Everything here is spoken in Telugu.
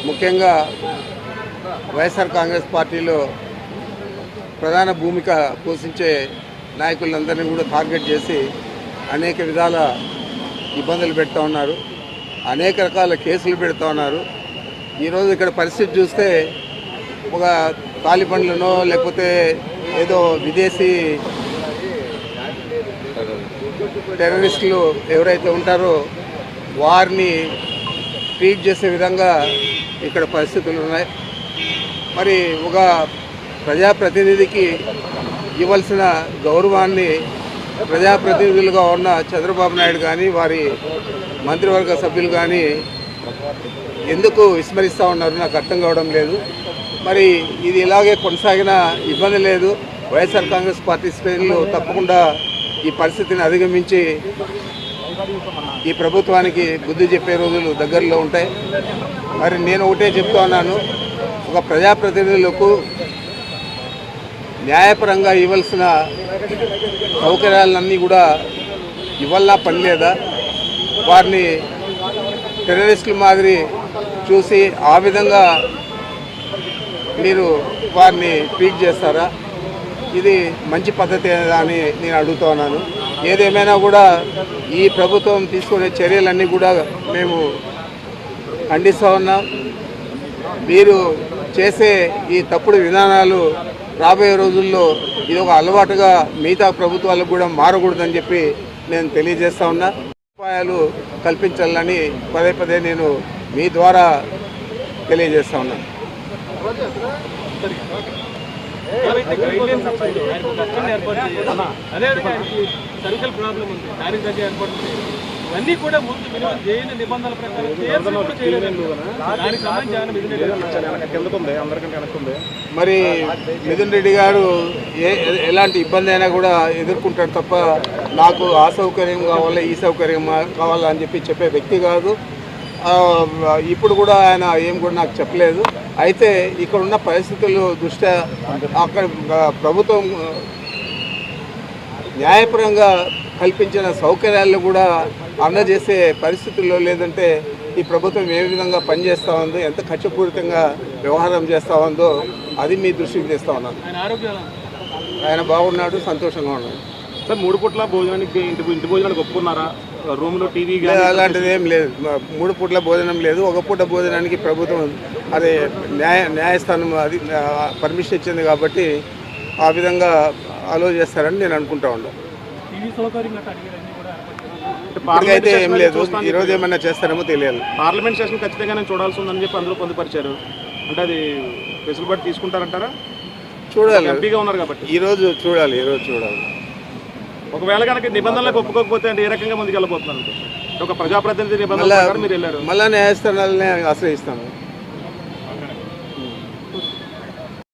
ముఖ్యంగా వైఎస్ఆర్ కాంగ్రెస్ పార్టీలో ప్రధాన భూమిక పోషించే నాయకులందరినీ కూడా టార్గెట్ చేసి అనేక విధాల ఇబ్బందులు పెడతా ఉన్నారు, అనేక రకాల కేసులు పెడతా ఉన్నారు. ఈరోజు ఇక్కడ పరిస్థితి చూస్తే ఒక తాలిబన్లనో లేకపోతే ఏదో విదేశీ టెర్రరిస్టులు ఎవరైతే ఉంటారో వారిని ట్రీట్ చేసే విధంగా ఇక్కడ పరిస్థితులు ఉన్నాయి. మరి ఒక ప్రజాప్రతినిధికి ఇవ్వాల్సిన గౌరవాన్ని ప్రజాప్రతినిధులుగా ఉన్న చంద్రబాబు నాయుడు కానీ వారి మంత్రివర్గ సభ్యులు కానీ ఎందుకు విస్మరిస్తూ ఉన్నారు నాకు అర్థం కావడం లేదు. మరి ఇది ఇలాగే కొనసాగిన ఇబ్బంది లేదు. వైఎస్ఆర్ కాంగ్రెస్ పార్టీ శ్రేణులు తప్పకుండా ఈ పరిస్థితిని అధిగమించి ఈ ప్రభుత్వానికి బుద్ధి చెప్పే రోజులు దగ్గరలో ఉంటాయి. మరి నేను ఒకటే చెప్తా ఉన్నాను, ఒక ప్రజాప్రతినిధులకు న్యాయపరంగా ఇవ్వాల్సిన సౌకర్యాలన్నీ కూడా ఇవ్వాలా పని లేదా? వారిని టెర్రరిస్టుల మాదిరి చూసి ఆ విధంగా మీరు వారిని ట్రీట్ చేస్తారా? ఇది మంచి పద్ధతి అని నేను అడుగుతా ఉన్నాను. ఏదేమైనా కూడా ఈ ప్రభుత్వం తీసుకునే చర్యలన్నీ కూడా మేము ఖండిస్తూ ఉన్నాం. మీరు చేసే ఈ తప్పుడు విధానాలు రాబోయే రోజుల్లో ఇది ఒక అలవాటుగా మిగతా ప్రభుత్వాలకు కూడా మారకూడదని చెప్పి నేను తెలియజేస్తా ఉన్నా. ఉపాయాలు కల్పించాలని పదే పదే నేను మీ ద్వారా తెలియజేస్తా ఉన్నాను. అన్నీ కూడా ముందు మినిమం చేయని నిబంధనల ప్రకారం మరి మిథున్ రెడ్డి గారు ఎలాంటి ఇబ్బంది అయినా కూడా ఎదుర్కొంటాడు తప్ప నాకు ఆ సౌకర్యం కావాలి ఈ సౌకర్యం కావాలా అని చెప్పే వ్యక్తి కాదు. ఇప్పుడు కూడా ఆయన ఏం కూడా నాకు చెప్పలేదు. అయితే ఇక్కడ ఉన్న పరిస్థితుల దృష్ట్యా అక్కడ ప్రభుత్వం న్యాయపరంగా కల్పించిన సౌకర్యాలను కూడా అందజేసే పరిస్థితుల్లో లేదంటే ఈ ప్రభుత్వం ఏ విధంగా పనిచేస్తూ ఉందో, ఎంత ఖర్చుపూరితంగా వ్యవహారం చేస్తూ ఉందో అది మీ దృష్టికి తెస్తా ఉన్నాను. ఆయన బాగున్నాడు, సంతోషంగా ఉన్నాడు. సార్ 3 పూట్ల భోజనానికి ఇంటి భోజనానికి ఒప్పుకున్నారా? రూమ్లో టీవీ అలాంటిది ఏం లేదు. 3 పూట్ల భోజనం లేదు. ఒక పూట భోజనానికి ప్రభుత్వం అదే న్యాయస్థానం అది పర్మిషన్ ఇచ్చింది కాబట్టి ఆ విధంగా అలో చేస్తారని నేను అనుకుంటా ఉన్నాను. ఇప్పటికైతే ఏం లేదు. ఈరోజు ఏమైనా చేస్తారేమో తెలియదు. పార్లమెంట్ సెషన్ ఖచ్చితంగా చూడాల్సి ఉందని చెప్పి అందులో పొందుపరిచారు. అంటే అది వెసులుబాటు తీసుకుంటారంటారా? చూడాలి, ఎంపీగా ఉన్నారు కాబట్టి ఈరోజు చూడాలి. ఒకవేళ కనుక నిబంధనలకు ఒప్పుకోకపోతే అంటే ఏ రకంగా ముందుకు వెళ్ళబోతున్నారు? ఒక ప్రజాప్రతినిధి నిబంధనలు మీరు వెళ్ళారు, మళ్ళా న్యాయస్థానాలనే ఆశ్రయిస్తాము.